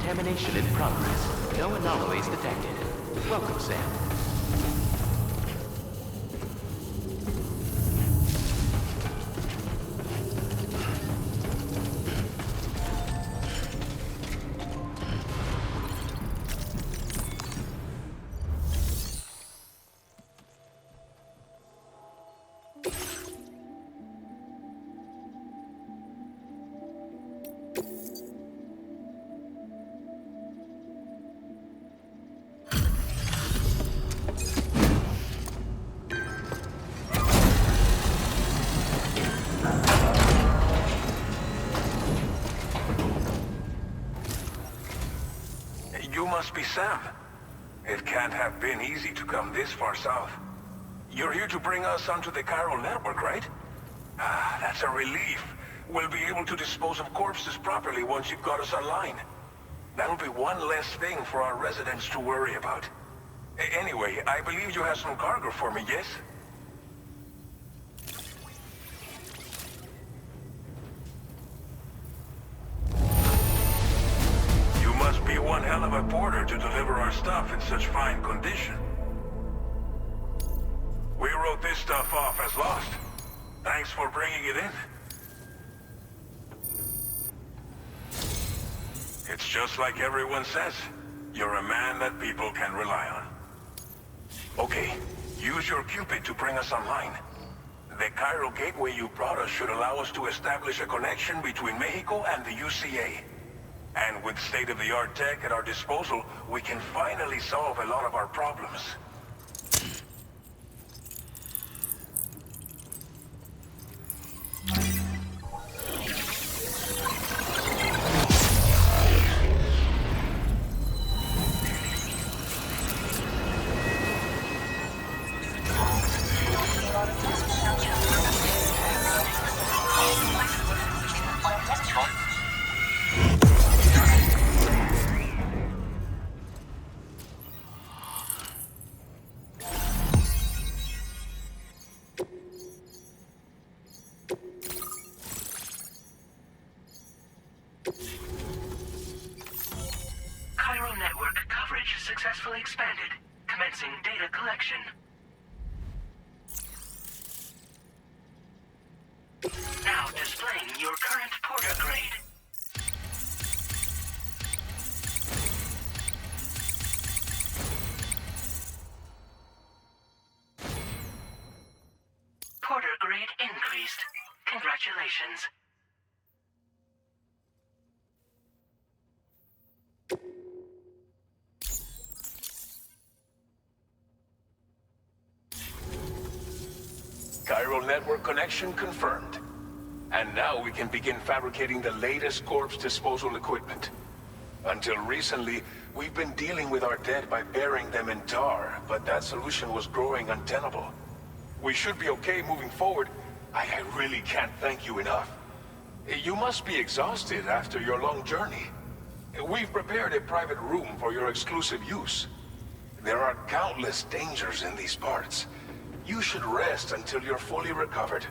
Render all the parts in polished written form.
Contamination in progress. No anomalies detected. Welcome, Sam. You must be Sam. It can't have been easy to come this far south. You're here to bring us onto the chiral network, right? Ah, that's a relief. We'll be able to dispose of corpses properly once you've got us online. That'll be one less thing for our residents to worry about. Anyway, I believe you have some cargo for me, yes? You must be one hell of a porter to deliver our stuff in such fine condition. We wrote this stuff off as lost. Thanks for bringing it in. It's just like everyone says. You're a man that people can rely on. Okay, use your Cupid to bring us online. The chiral gateway you brought us should allow us to establish a connection between Mexico and the UCA. And with state-of-the-art tech at our disposal, we can finally solve a lot of our problems. Chiral network coverage successfully expanded. Commencing data collection. Now displaying your current porter grade. Porter grade increased. Congratulations. Chiral network connection confirmed. And now we can begin fabricating the latest corpse disposal equipment. Until recently, we've been dealing with our dead by burying them in tar, but that solution was growing untenable. We should be okay moving forward. I really can't thank you enough. You must be exhausted after your long journey. We've prepared a private room for your exclusive use. There are countless dangers in these parts. You should rest until you're fully recovered.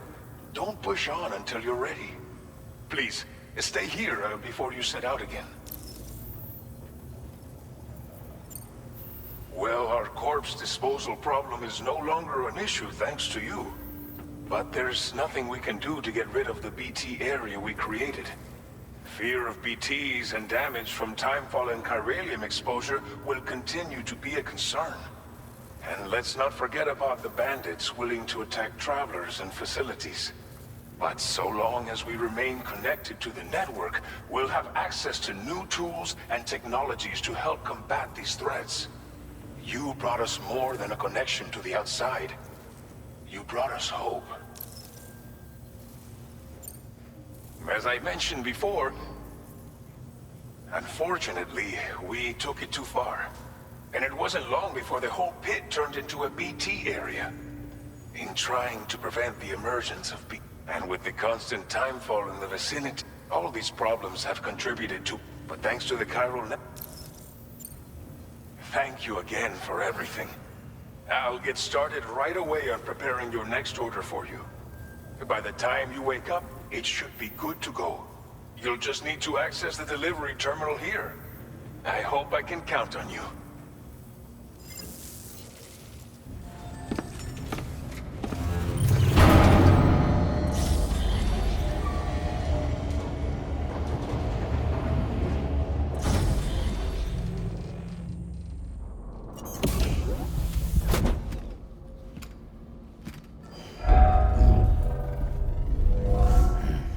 Don't push on until you're ready. Please, stay here before you set out again. Well, our corpse disposal problem is no longer an issue thanks to you. But there's nothing we can do to get rid of the BT area we created. Fear of BTs and damage from timefall and chiralium exposure will continue to be a concern. And let's not forget about the bandits willing to attack travelers and facilities. But so long as we remain connected to the network, we'll have access to new tools and technologies to help combat these threats. You brought us more than a connection to the outside. You brought us hope. As I mentioned before, unfortunately, we took it too far. And it wasn't long before the whole pit turned into a BT area. In trying to prevent the emergence of BT, and with the constant timefall in the vicinity, all these problems have contributed to, but thanks to the chiral net. Thank you again for everything. I'll get started right away on preparing your next order for you. By the time you wake up, it should be good to go. You'll just need to access the delivery terminal here. I hope I can count on you.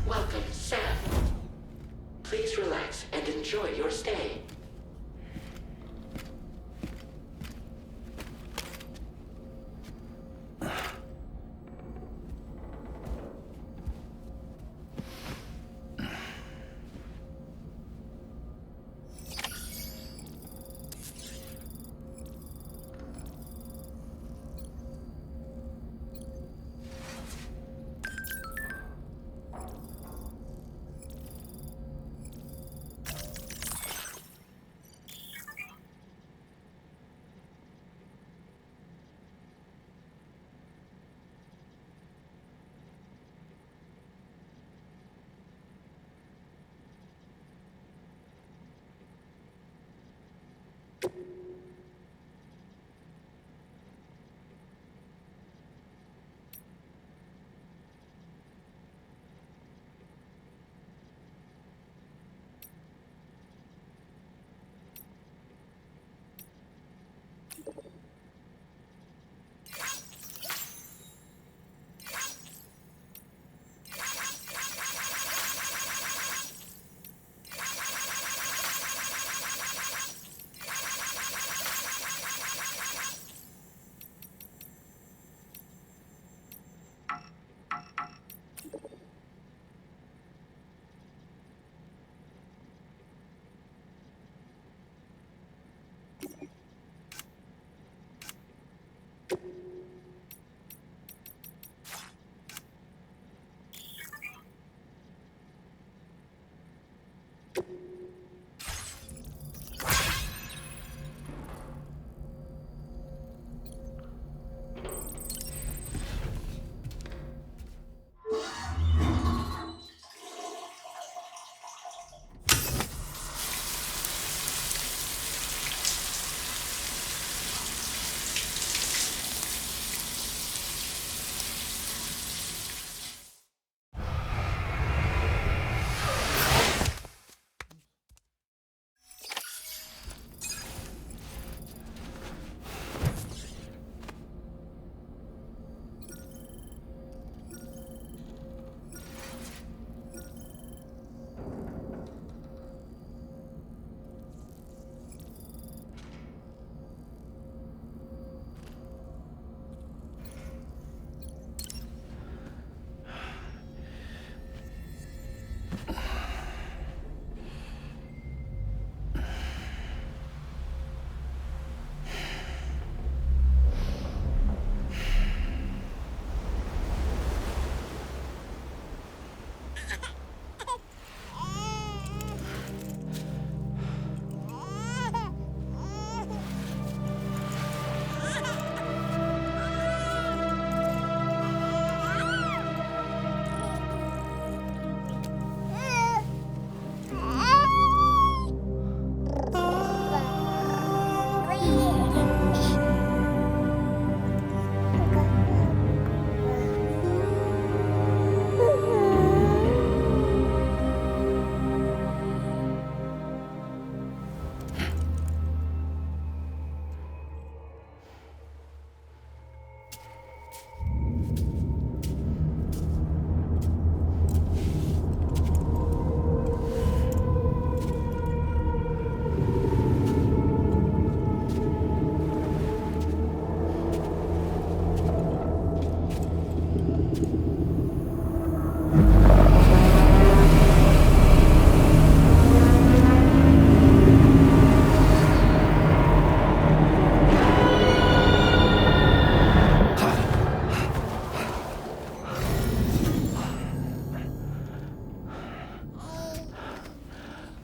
Welcome, Sam. Please relax and enjoy your stay.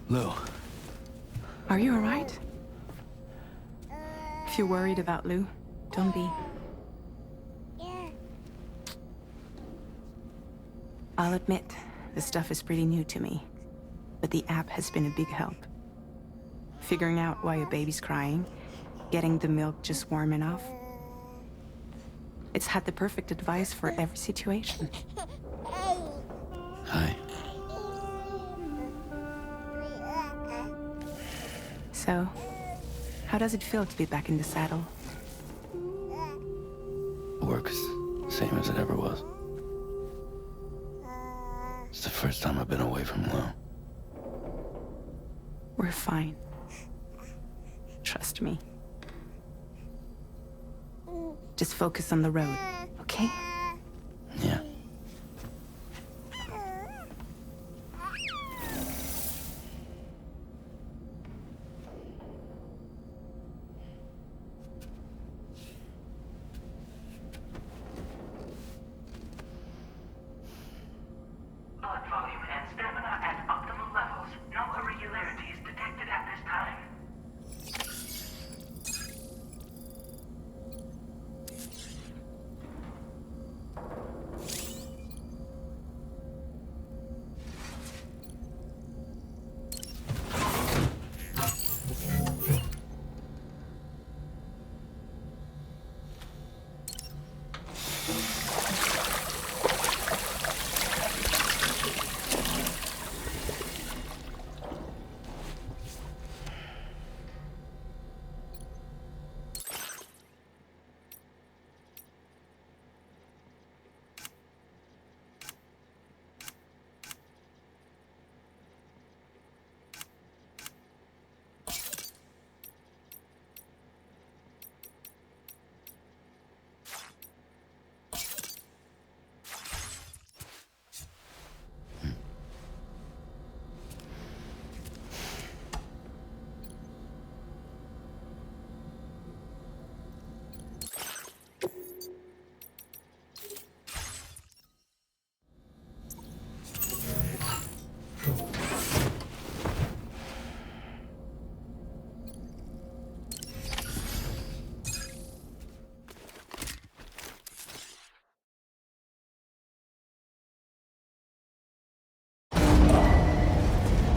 Lou. Are you alright? If you're worried about Lou, don't be. I'll admit, this stuff is pretty new to me, but the app has been a big help. Figuring out why a baby's crying, getting the milk just warm enough. It's had the perfect advice for every situation. Hi. So, how does it feel to be back in the saddle? Works same as it ever was. It's the first time I've been away from Lou. We're fine. Trust me. Just focus on the road, okay? Yeah. Blood volume and stamina at optimal levels. No irregularities detected at this time.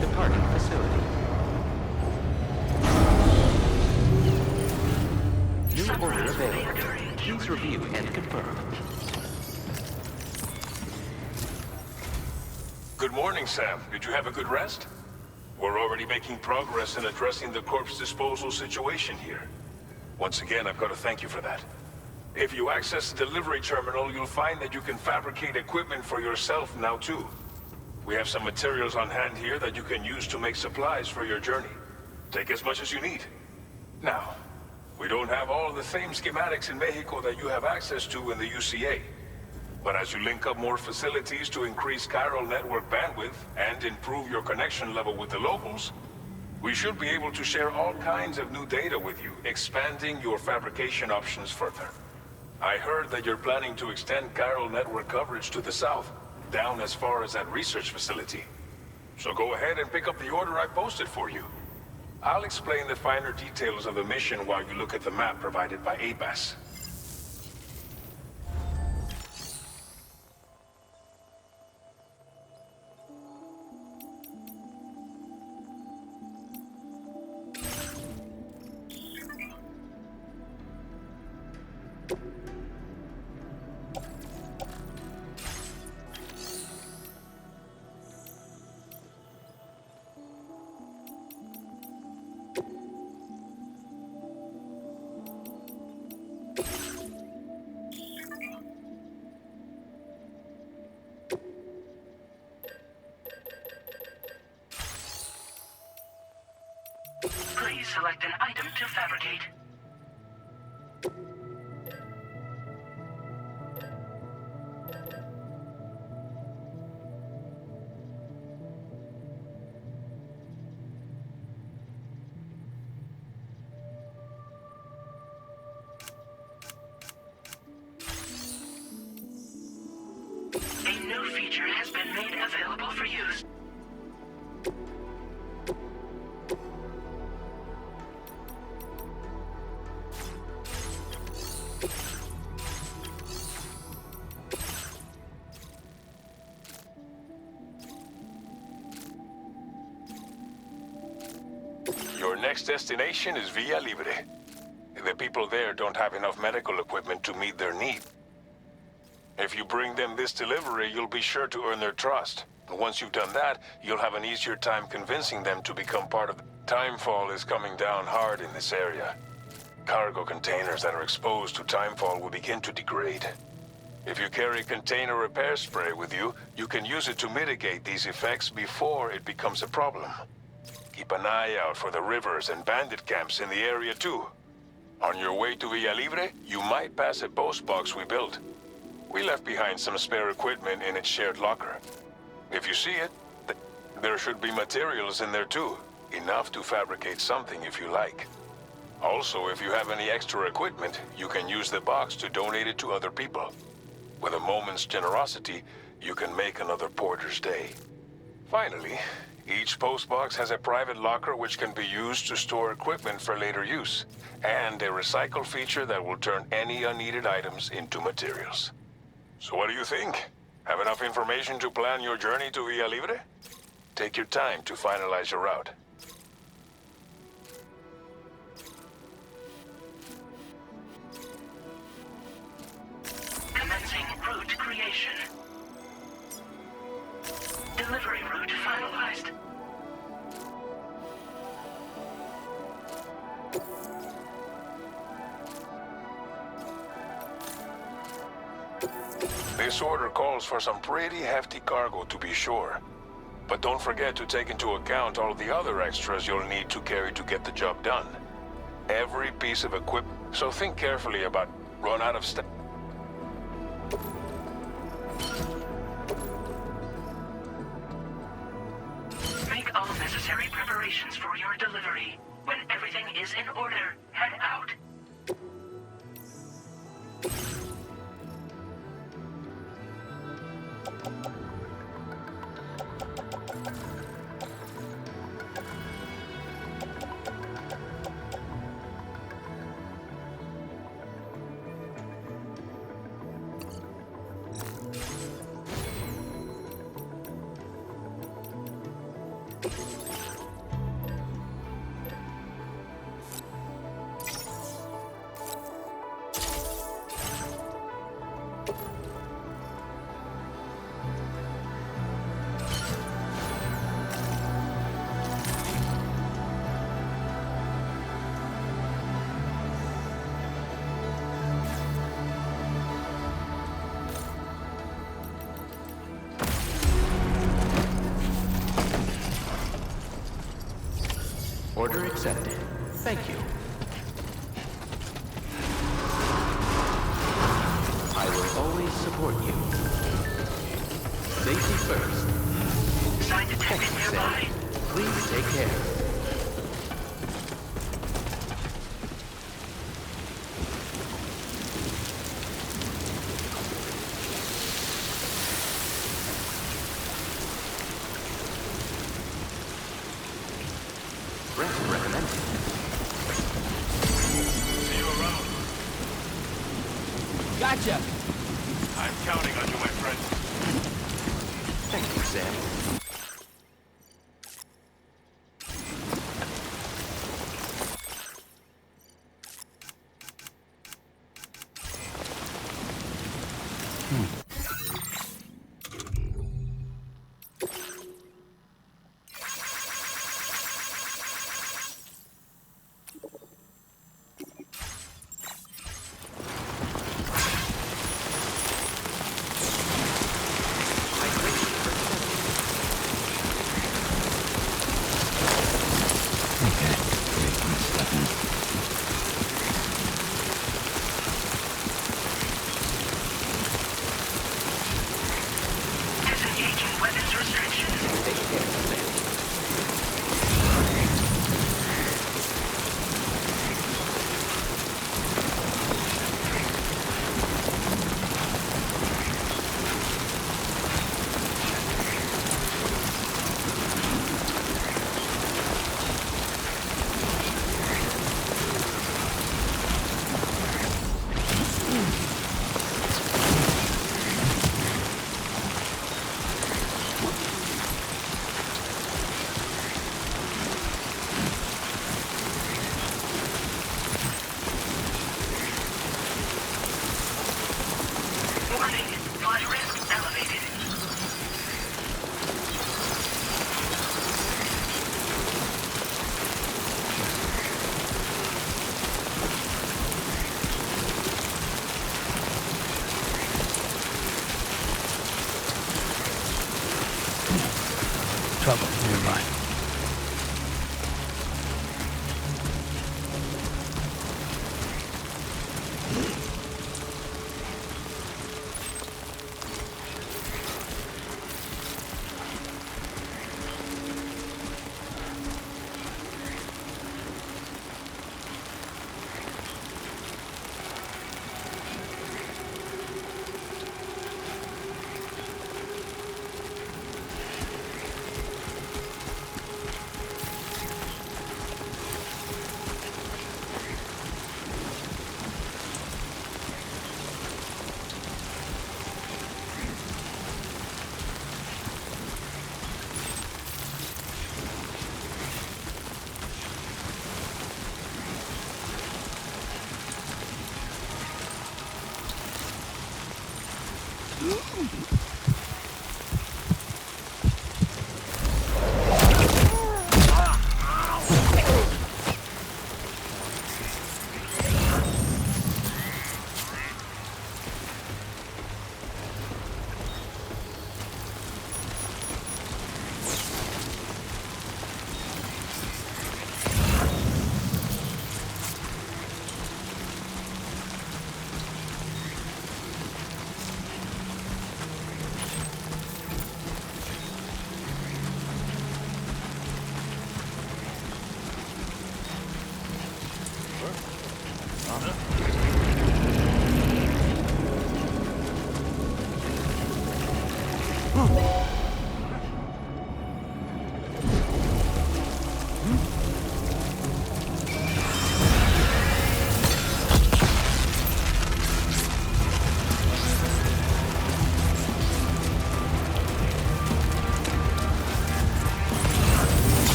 Departing facility. New order available. Please review and confirm. Good morning, Sam. Did you have a good rest? We're already making progress in addressing the corpse disposal situation here. Once again, I've got to thank you for that. If you access the delivery terminal, you'll find that you can fabricate equipment for yourself now too. We have some materials on hand here that you can use to make supplies for your journey. Take as much as you need. Now, we don't have all the same schematics in Mexico that you have access to in the UCA. But as you link up more facilities to increase chiral network bandwidth and improve your connection level with the locals, we should be able to share all kinds of new data with you, expanding your fabrication options further. I heard that you're planning to extend chiral network coverage to the south, down as far as that research facility. So go ahead and pick up the order I posted for you. I'll explain the finer details of the mission while you look at the map provided by ABAS. Please select an item to fabricate. A new feature has been made available for use. Your next destination is Villa Libre. The people there don't have enough medical equipment to meet their need. If you bring them this delivery, you'll be sure to earn their trust. And once you've done that, you'll have an easier time convincing them to become part of the... Timefall is coming down hard in this area. Cargo containers that are exposed to timefall will begin to degrade. If you carry container repair spray with you, you can use it to mitigate these effects before it becomes a problem. Keep an eye out for the rivers and bandit camps in the area too. On your way to Villa Libre, you might pass a post box we built. We left behind some spare equipment in its shared locker. If you see it, there should be materials in there too. Enough to fabricate something if you like. Also, if you have any extra equipment, you can use the box to donate it to other people. With a moment's generosity, you can make another porter's day. Finally, each postbox has a private locker which can be used to store equipment for later use, and a recycle feature that will turn any unneeded items into materials. So what do you think? Have enough information to plan your journey to Villa Libre? Take your time to finalize your route. Commencing route creation. Delivery route finalized. This order calls for some pretty hefty cargo to be sure. But don't forget to take into account all the other extras you'll need to carry to get the job done. Every piece of equipment, so think carefully about run out of stuff. Make all necessary preparations for your delivery. When everything is in order, head out. Order accepted. Thank you. I will always support you. Safety first. Sign detected nearby. Please take care. Recommended. See you around. Gotcha! I'm counting on you, my friend. Thank you, Sam.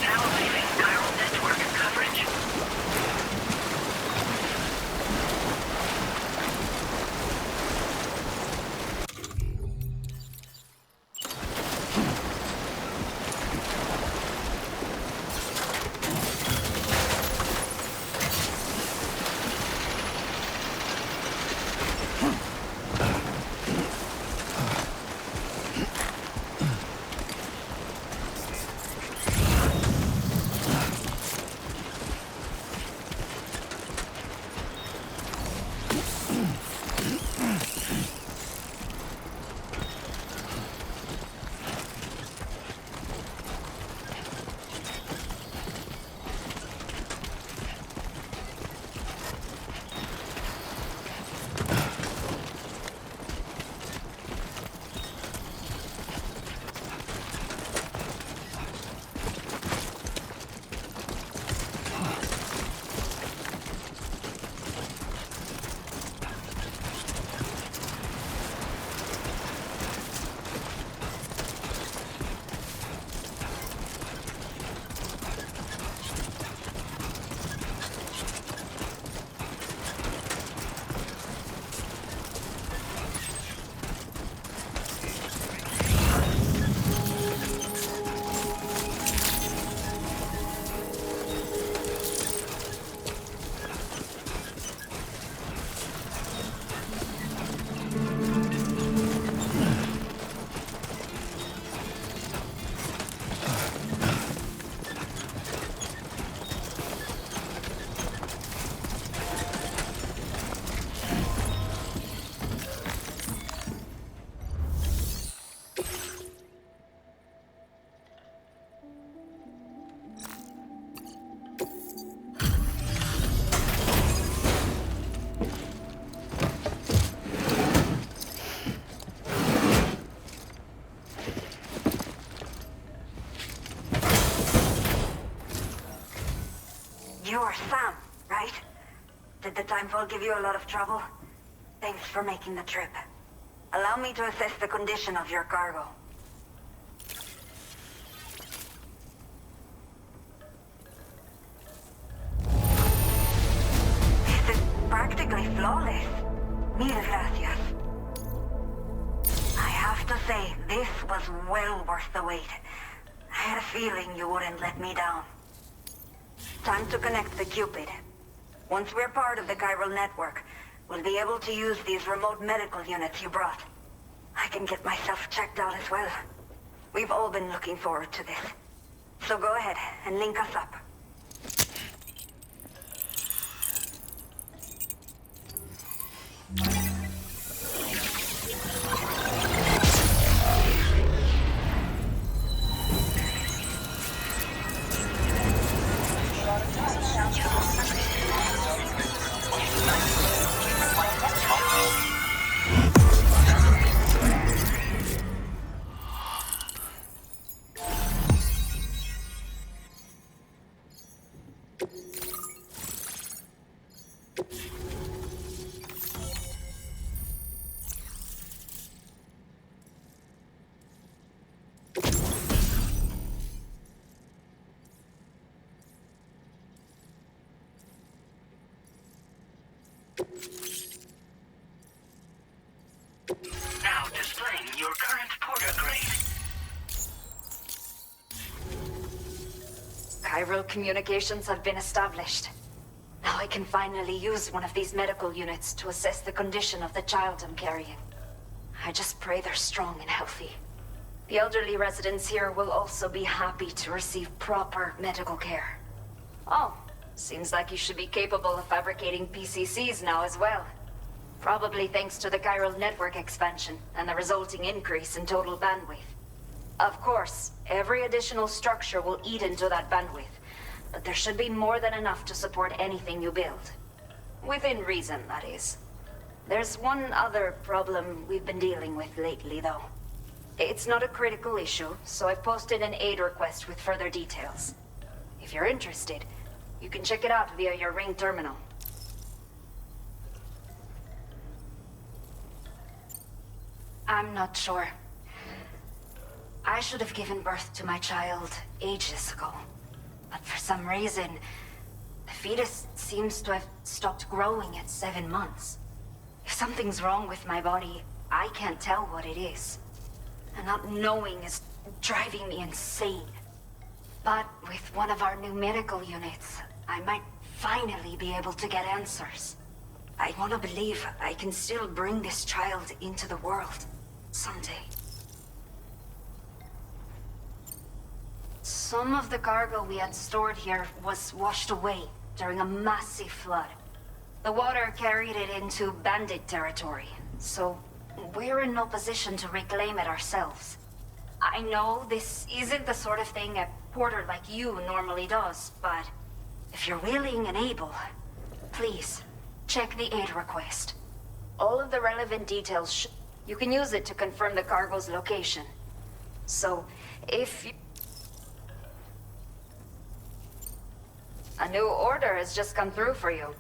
Now leaving chiral network coverage. You're Sam, right? Did the timefall give you a lot of trouble? Thanks for making the trip. Allow me to assess the condition of your cargo. This is practically flawless. Mil gracias. I have to say, this was well worth the wait. I had a feeling you wouldn't let me down. Time to connect the Cupid. Once we're part of the chiral network, we'll be able to use these remote medical units you brought. I can get myself checked out as well. We've all been looking forward to this. So go ahead and link us up. Now displaying your current porter grade. Chiral communications have been established. Now I can finally use one of these medical units to assess the condition of the child I'm carrying. I just pray they're strong and healthy. The elderly residents here will also be happy to receive proper medical care. Oh, seems like you should be capable of fabricating PCCs now as well. Probably thanks to the chiral network expansion and the resulting increase in total bandwidth. Of course, every additional structure will eat into that bandwidth, but there should be more than enough to support anything you build. Within reason, that is. There's one other problem we've been dealing with lately, though. It's not a critical issue, so I've posted an aid request with further details. If you're interested, you can check it out via your Ring terminal. I'm not sure. I should have given birth to my child ages ago. But for some reason, the fetus seems to have stopped growing at 7 months. If something's wrong with my body, I can't tell what it is. And not knowing is driving me insane. But with one of our new medical units, I might finally be able to get answers. I want to believe I can still bring this child into the world someday. Some of the cargo we had stored here was washed away during a massive flood. The water carried it into bandit territory, so we're in no position to reclaim it ourselves. I know this isn't the sort of thing a porter like you normally does, but if you're willing and able, please check the aid request. All of the relevant details you can use it to confirm the cargo's location. So, if you... A new order has just come through for you.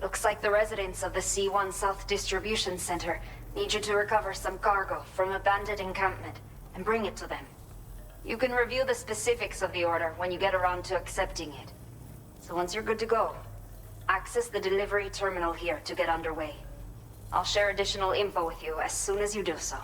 Looks like the residents of the C1 South Distribution Center need you to recover some cargo from a bandit encampment and bring it to them. You can review the specifics of the order when you get around to accepting it. So once you're good to go, access the delivery terminal here to get underway. I'll share additional info with you as soon as you do so.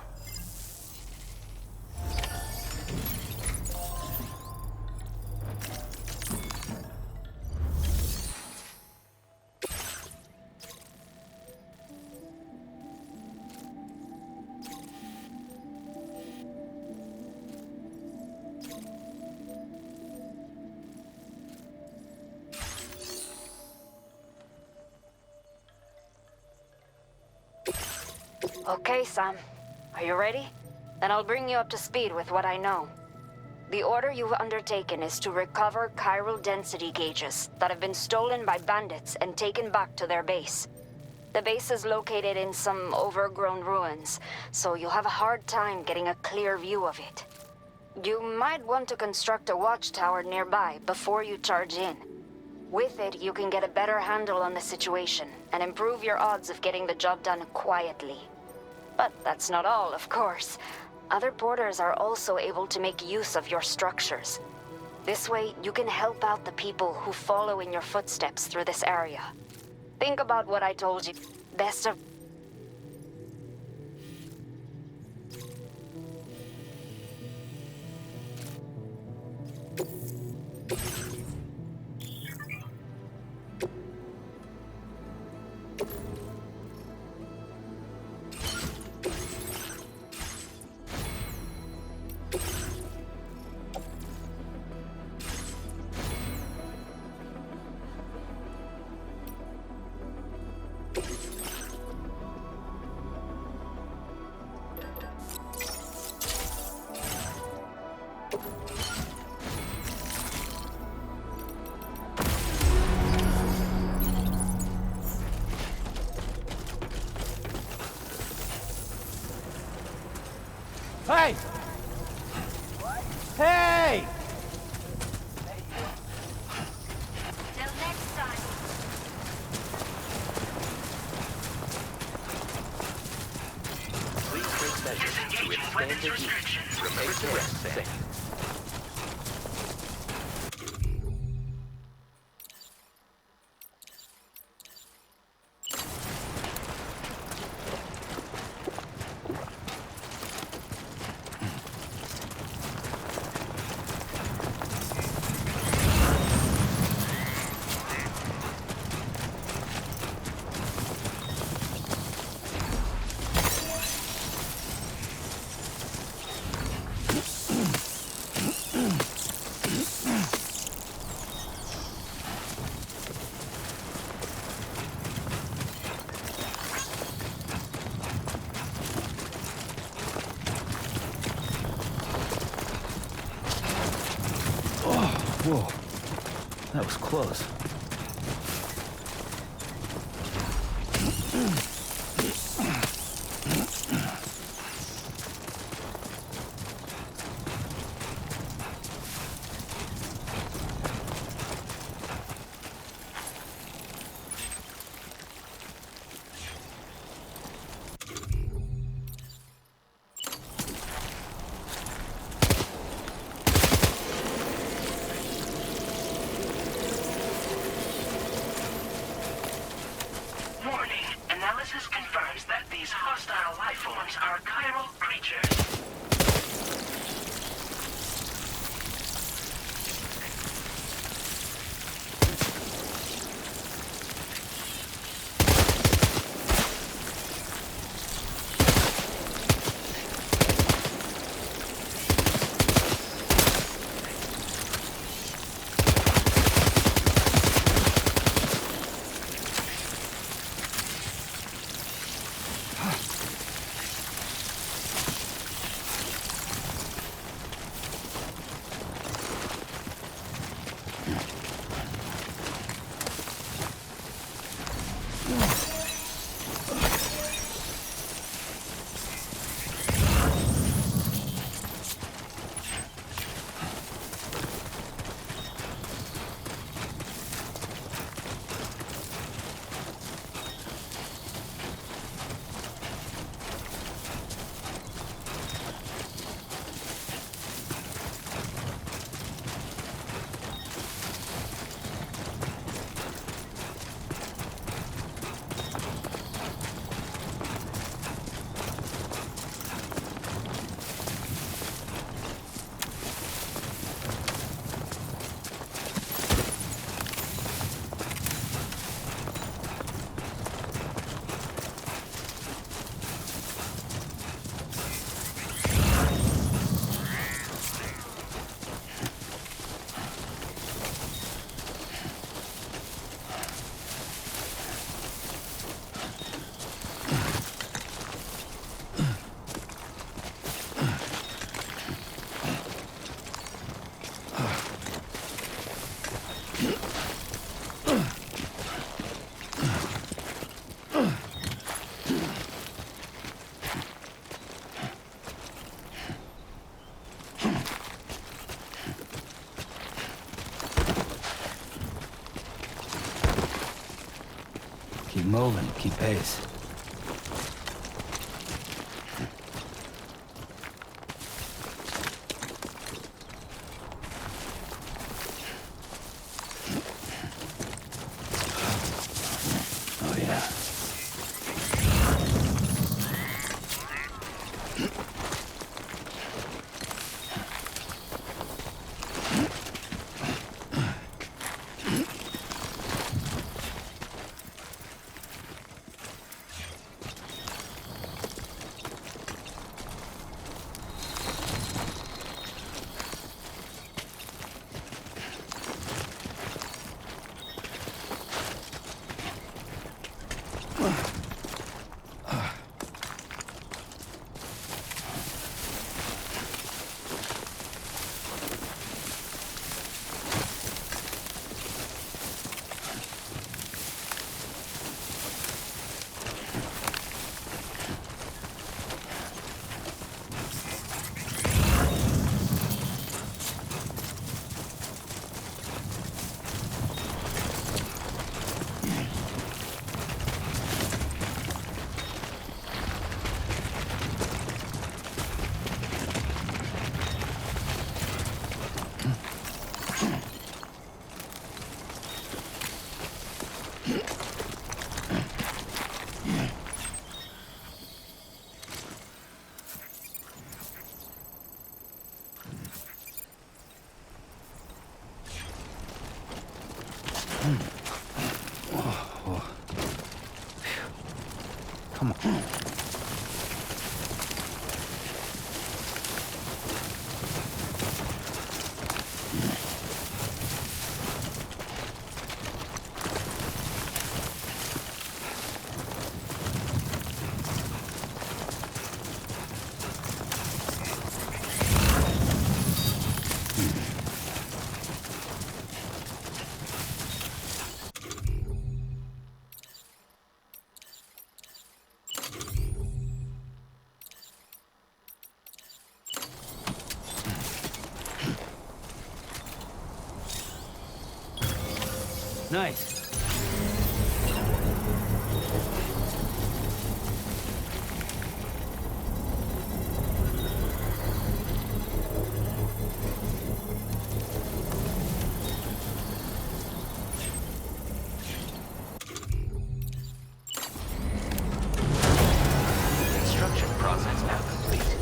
Okay, Sam. Are you ready? Then I'll bring you up to speed with what I know. The order you've undertaken is to recover chiral density gauges that have been stolen by bandits and taken back to their base. The base is located in some overgrown ruins, so you'll have a hard time getting a clear view of it. You might want to construct a watchtower nearby before you charge in. With it, you can get a better handle on the situation and improve your odds of getting the job done quietly. But that's not all, of course. Other porters are also able to make use of your structures. This way, you can help out the people who follow in your footsteps through this area. Think about what I told you. Best of... Hey! Hey! Till next time. Please take measures to withstand the heat. Remember to rest safe. Whoa. That was close. Warning. Analysis confirms that these hostile life forms are chiral creatures. Keep moving, keep pace. Oh yeah. Nice. Construction process now complete.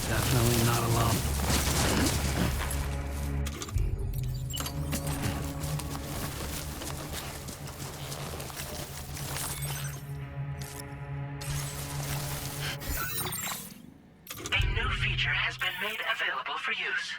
Definitely not alone. A new feature has been made available for use.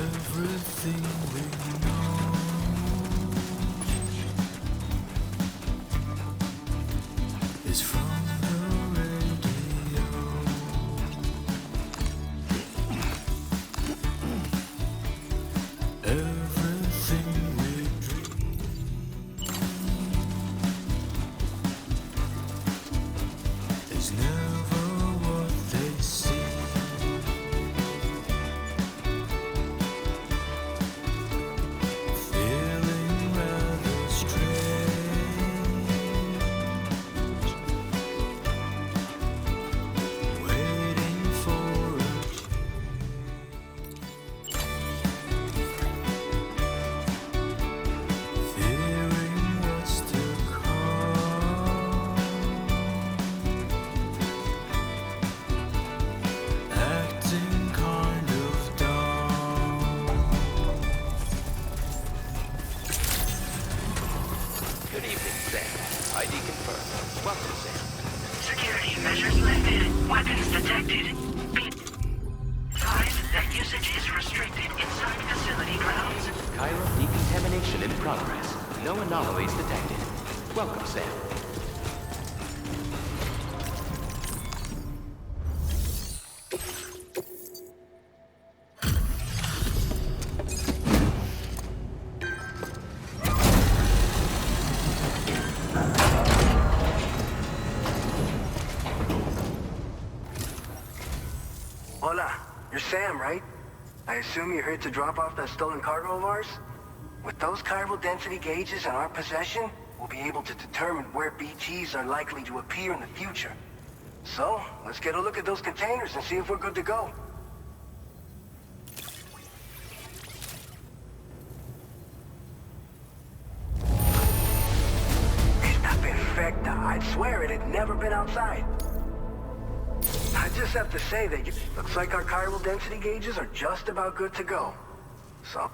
Everything we know is from the radio. Everything we dream is never what they see. Feeling rather strange, waiting for a fearing what's to come, acting kind of dumb. Good evening, Sam. ID confirmed. Welcome, Sam. Security measures lifted. Weapons detected. Advise that usage is restricted inside facility grounds. Chiral decontamination in progress. No anomalies detected. Welcome, Sam. Hola, you're Sam, right? I assume you're here to drop off that stolen cargo of ours? With those chiral density gauges in our possession, we'll be able to determine where BTs are likely to appear in the future. So, let's get a look at those containers and see if we're good to go. Está perfecta. I'd swear it had never been outside. I just have to say that looks like our chiral density gauges are just about good to go. So...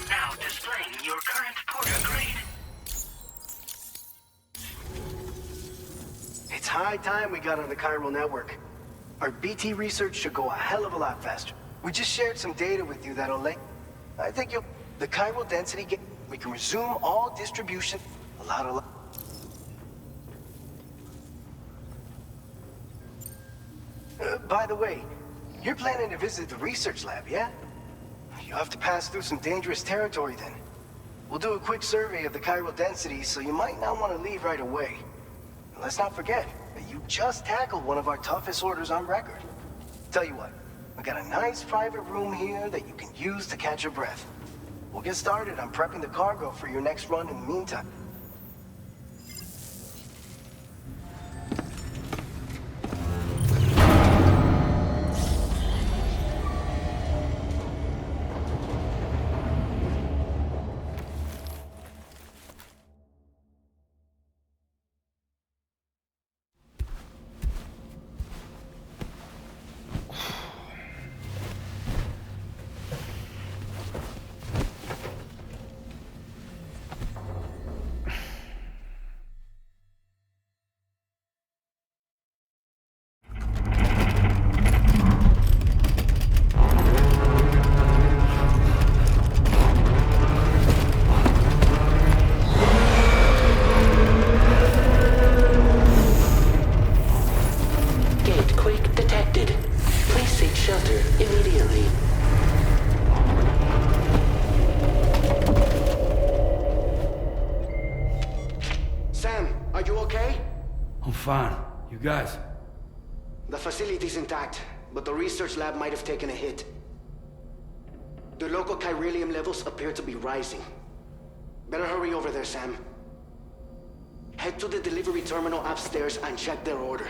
Now displaying your current Porter grade. It's high time we got on the chiral network. Our BT research should go a hell of a lot faster. We just shared some data with you that'll let... I think you'll... The chiral density we can resume all distribution a lot. By the way, you're planning to visit the research lab, yeah? You'll have to pass through some dangerous territory then. We'll do a quick survey of the chiral density, so you might not want to leave right away. And let's not forget that you just tackled one of our toughest orders on record. Tell you what, we got a nice private room here that you can use to catch your breath. We'll get started on prepping the cargo for your next run in the meantime. I'm fine. You guys? The facility's intact. but the research lab might have taken a hit. The local chiralium levels appear to be rising. Better hurry over there, Sam. Head to the delivery terminal upstairs and check their order.